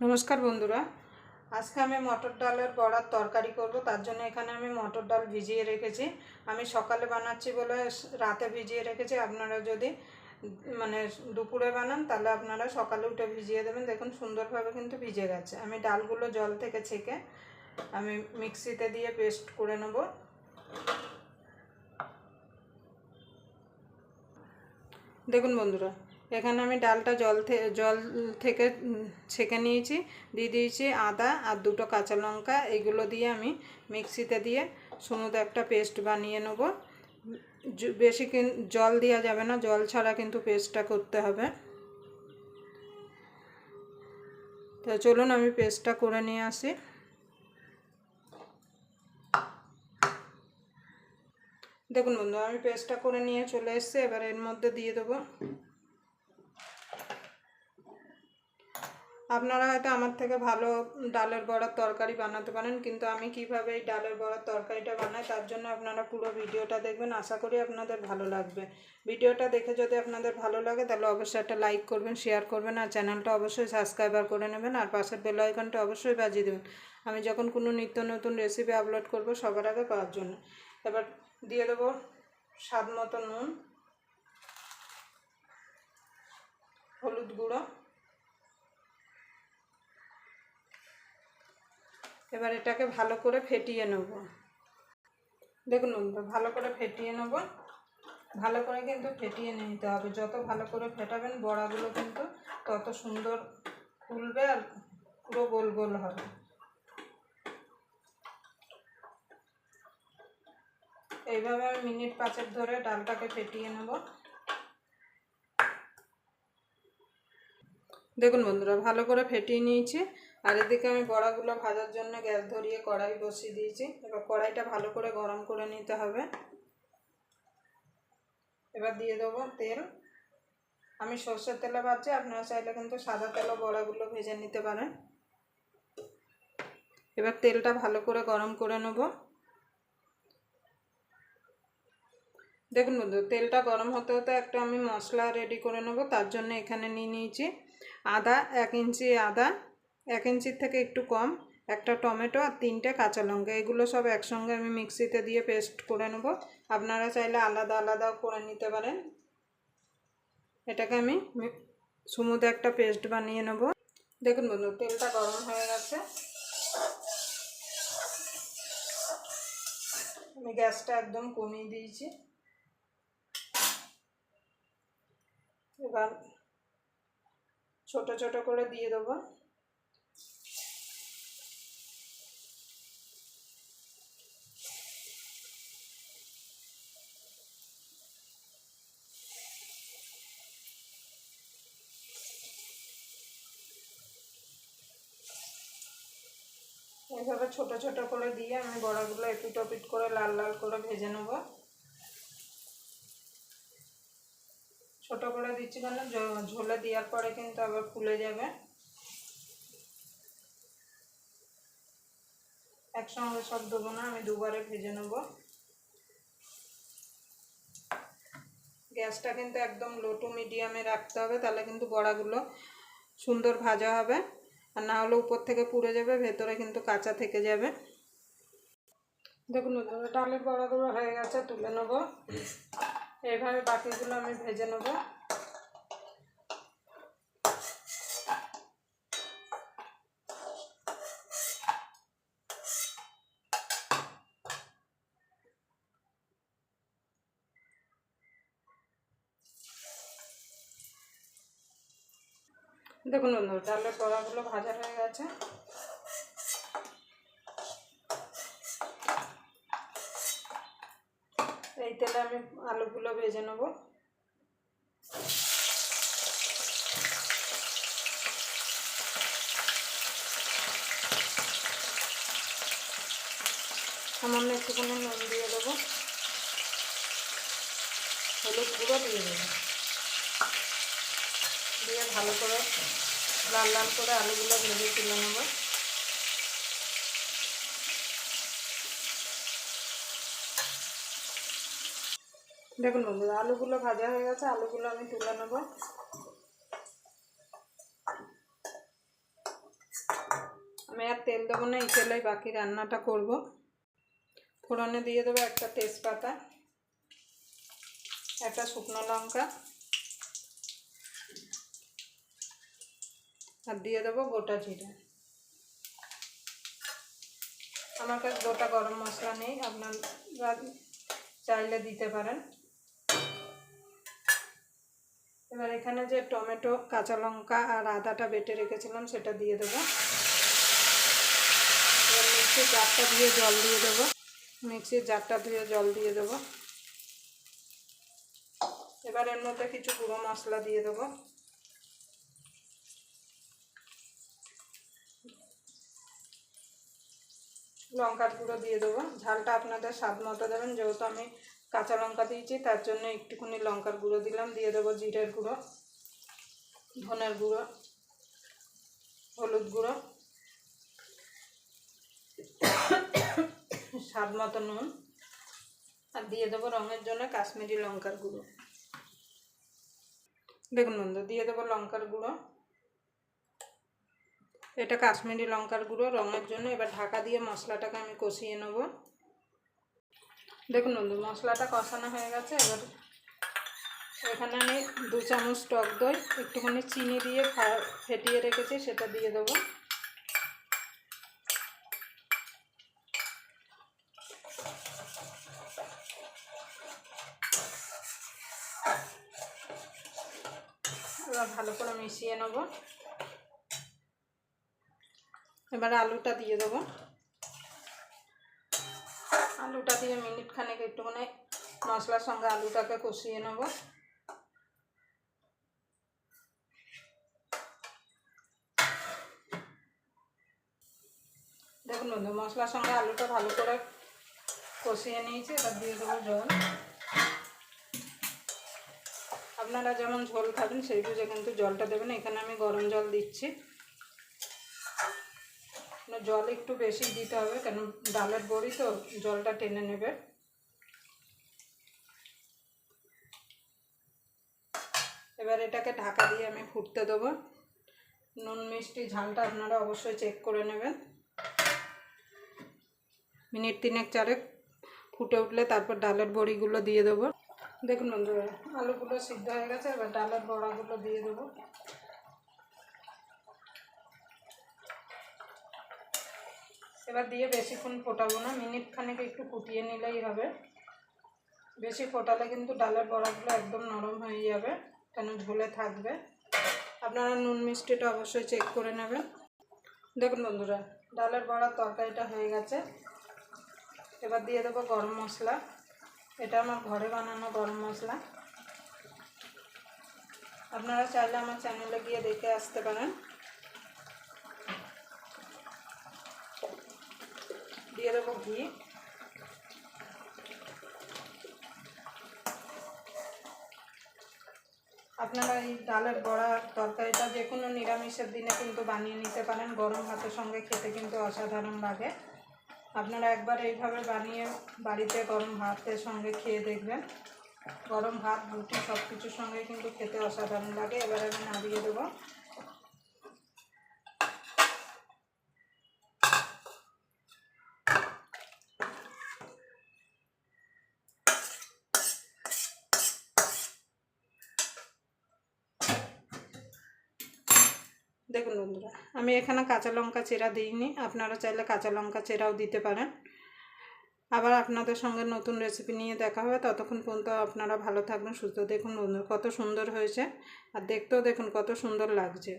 নমস্কার বন্ধুরা, আজকে আমি মটর ডালের বড়ার তরকারি করব। তার জন্য এখানে আমি মটর ডাল ভিজিয়ে রেখেছি। আমি সকালে বানাচ্ছি বলে রাতে ভিজিয়ে রেখেছি। আপনারা যদি দুপুরে বানান তাহলে আপনারা সকালে উঠে ভিজিয়ে দেবেন। দেখুন সুন্দরভাবে কিন্তু ভিজে গেছে। আমি ডালগুলো জল থেকে ছেঁকে আমি মিক্সিতে দিয়ে পেস্ট করে নেব। দেখুন বন্ধুরা, এখানে আমি ডালটা জল থেকে ছেঁকে নিয়েছি। দিয়ে দিয়েছি আদা আর দুটো কাঁচা লঙ্কা। এগুলো দিয়ে আমি মিক্সিতে দিয়ে স্মুথ একটা পেস্ট বানিয়ে নেব। বেশি জল দেওয়া যাবে না, জল ছাড়া কিন্তু পেস্টটা করতে হবে। তো চলুন আমি পেস্টটা করে নিয়ে আসি। দেখুন বন্ধু, আমি পেস্টটা করে নিয়ে চলে এসেছি। এবার এর মধ্যে দিয়ে দেবো, আপনারা হয়তো আমার থেকে ভালো ডালের বড়ার তরকারি বানাতে পারেন, কিন্তু আমি কিভাবে এই ডালের বড়ার তরকারিটা বানাই তার জন্য আপনারা পুরো ভিডিওটা দেখবেন। আশা করি আপনাদের ভালো লাগবে। ভিডিওটা দেখে যদি আপনাদের ভালো লাগে তাহলে অবশ্যই একটা লাইক করবেন, শেয়ার করবেন, আর চ্যানেলটা অবশ্যই সাবস্ক্রাইবার করে নেবেন, আর পাশের বেল আইকনটা অবশ্যই বাজিয়ে দেবেন আমি যখন কোনো নিত্য নতুন রেসিপি আপলোড করব সবার আগে পাওয়ার জন্য। এবার দিয়ে দেবো স্বাদ মতো নুন, হলুদ গুঁড়ো। এবার এটাকে ভালো করে ফেটিয়ে নেব। দেখুন বন্ধুরা, ভালো করে ফেটিয়ে নেব। ভালো করে কিন্তু ফেটিয়ে নিতে হবে। যত ভালো করে ফেটাবেন বড়াগুলো কিন্তু তত সুন্দর ফুলবে আর পুরো গোল গোল হবে। এইভাবে আমি মিনিট 5 ধরে ডালটাকে ফেটিয়ে নেব। দেখুন বন্ধুরা, ভালো করে ফেটিয়ে নিয়েছি। আর এদিকে আমি বড়াগুলো ভাজার জন্য গ্যাস ধরিয়ে কড়াই বসিয়ে দিয়েছি। এবার কড়াইটা ভালো করে গরম করে নিতে হবে। এবার দিয়ে দেবো তেল। আমি সর্ষের তেলে ভাজছি, আপনারা চাইলে কিন্তু সাদা তেলও বড়াগুলো ভেজে নিতে পারেন। এবার তেলটা ভালো করে গরম করে নেব। দেখুন বন্ধু, তেলটা গরম হতে হতে একটা আমি মশলা রেডি করে নেব। তার জন্য এখানে নিয়ে নিয়েছি আদা, 1 ইঞ্চি আদা, 1 ইঞ্চির থেকে একটু কম, একটা টমেটো আর 3টে কাঁচা লঙ্কা। এগুলো সব একসঙ্গে আমি মিক্সিতে দিয়ে পেস্ট করে নেব। আপনারা চাইলে আলাদা আলাদাও করে নিতে পারেন। এটাকে আমি স্মুথ একটা পেস্ট বানিয়ে নেব। দেখুন বন্ধু, তেলটা গরম হয়ে গেছে। আমি গ্যাসটা একদম কমিয়ে দিয়েছি। এবার ছোট ছোট করে দিয়ে দেবো। এইভাবে ছোট ছোট করে দিয়ে আমি বড়াগুলো এপিট ওপিট করে লাল লাল করে ভেজে নেব। ছোট করে দিচ্ছি কেন, ঝোলে দেওয়ার পরে কিন্তু আবার ফুলে যাবে। একসঙ্গে সব দেবো না, আমি দুবারে ভেজে নেব। গ্যাসটা কিন্তু একদম লো টু মিডিয়ামে রাখতে হবে, তাহলে কিন্তু বড়াগুলো সুন্দর ভাজা হবে। আর না হলে উপর থেকে পুড়ে যাবে, ভেতরে কিন্তু কাঁচা থেকে যাবে। দেখুন ডালের বড়াগুলো হয়ে গেছে, তুলে নেব। এইভাবে বাকিগুলো আমি ভেজে নেব। দেখুন বন্ধু, ডালের বড়াগুলো ভাজা হয়ে গেছে। এই তেলে আমি আলুগুলো ভেজে নেব। সামান্য একটুখানি নুন দিয়ে দেবো, হলুদ গুঁড়ো দিয়ে দেবো, দিয়ে ভালো করে লাল লাল করে আলুগুলো ভেজে তুলে নেব। দেখুন বন্ধুরা, আলুগুলো ভাজা হয়ে গেছে, আলুগুলো আমি তুলে নেব। আর তেল দেবো না, এই তেলেই বাকি রান্নাটা করব। ফোড়নে দিয়ে দেবো একটা তেজপাতা, একটা শুকনো লঙ্কা, আর দিয়ে দেবো গোটা জিরা। আমার কাছে গোটা গরম মশলা নেই, আপনারা চাইলে দিতে পারেন। এবার এখানে যে টমেটো, কাঁচা লঙ্কা আর আদাটা বেটে রেখেছিলাম সেটা দিয়ে দেবো। এবার মিক্সির জারটা ধুয়ে জল দিয়ে দেবো। এবার এর মধ্যে কিছু গুঁড়ো মশলা দিয়ে দেবো। লঙ্কার গুঁড়ো দিয়ে দেবো। ঝালটা আপনাদের স্বাদ মতো দেবেন, যেহেতু আমি কাঁচা লঙ্কা দিয়েছি তার জন্য একটুখানি লঙ্কার গুঁড়ো দিলাম। দিয়ে দেবো জিরের গুঁড়ো, ধনের গুঁড়ো, হলুদ গুঁড়ো, স্বাদ মতো নুন, আর দিয়ে দেবো রঙের জন্য কাশ্মীরি লঙ্কার গুঁড়ো। দেখুন বন্ধু, দিয়ে দেবো লঙ্কার গুঁড়ো, এটা কাশ্মীরি লঙ্কার গুঁড়ো রঙের জন্য। এবার ঢাকা দিয়ে মশলাটাকে আমি কষিয়ে নেব। দেখুন বন্ধু, মশলাটা কষানো হয়ে গেছে। এবার এখানে আমি 2 চামচ টক দই, একটুখানি চিনি দিয়ে ফেটিয়ে রেখেছি, সেটা দিয়ে দেবো। এবার ভালো করে মিশিয়ে নেব। এবার আলুটা দিয়ে দেবো। আলুটা দিয়ে মিনিট খানেক একটুখানি মশলার সঙ্গে আলুটাকে কষিয়ে নেব। দেখুন বন্ধু, মশলার সঙ্গে আলুটা ভালো করে কষিয়ে নিয়েছি। এবার দিয়ে দেবো জল। আপনারা যেমন ঝোল খাবেন সেই বুঝে কিন্তু জলটা দেবেন। এখানে আমি গরম জল দিচ্ছি। জল একটু বেশি দিতে হবে, কেন ডালের বড়ি তো জলটা টেনে নেবে। এবার এটাকে ঢাকা দিয়ে আমি ফুটতে দেবো। নুন মিষ্টি ঝালটা আপনারা অবশ্যই চেক করে নেবেন। মিনিট 3-4 ফুটে উঠলে তারপর ডালের বড়িগুলো দিয়ে দেবো। দেখুন বন্ধুরা, আলুগুলো সিদ্ধ হয়ে গেছে। এবার ডালের বড়াগুলো দিয়ে দেবো। এবার দিয়ে বেশিক্ষণ ফোটাবো না, মিনিট খানেক একটু ফুটিয়ে নিলেই হবে। বেশি ফোটালে কিন্তু ডালের বড়াগুলো একদম নরম হয়ে যাবে, কেন ঝোলে থাকবে। আপনারা নুন মিষ্টিটা অবশ্যই চেক করে নেবেন। দেখুন বন্ধুরা, ডালের বড়ার তরকারিটা হয়ে গেছে। এবার দিয়ে দেবো গরম মশলা। এটা আমার ঘরে বানানো গরম মশলা। আপনারা চাইলে আমার চ্যানেলে গিয়ে দেখে আসতে পারেন। দিয়ে দেবো ঘি। আপনারা এই ডালের বড়া তরকারিটা যে কোনো নিরামিষের দিনে কিন্তু বানিয়ে নিতে পারেন। গরম ভাতের সঙ্গে খেতে কিন্তু অসাধারণ লাগে। আপনারা একবার এইভাবে বানিয়ে বাড়িতে গরম ভাতের সঙ্গে খেয়ে দেখবেন। গরম ভাত, রুটি সব কিছুর সঙ্গে কিন্তু খেতে অসাধারণ লাগে। এবার আমি নামিয়ে দেবো। দেখুন বন্ধুরা, আমি এখানে কাঁচা লঙ্কা চেরা দিইনি, আপনারা চাইলে কাঁচা লঙ্কা চেরাও দিতে পারেন। আবার আপনাদের সঙ্গে নতুন রেসিপি নিয়ে দেখা হবে। ততক্ষণ পর্যন্ত আপনারা ভালো থাকবেন, সুস্থ। দেখুন বন্ধুরা, কত সুন্দর হয়েছে, আর দেখতেও দেখুন কত সুন্দর লাগছে।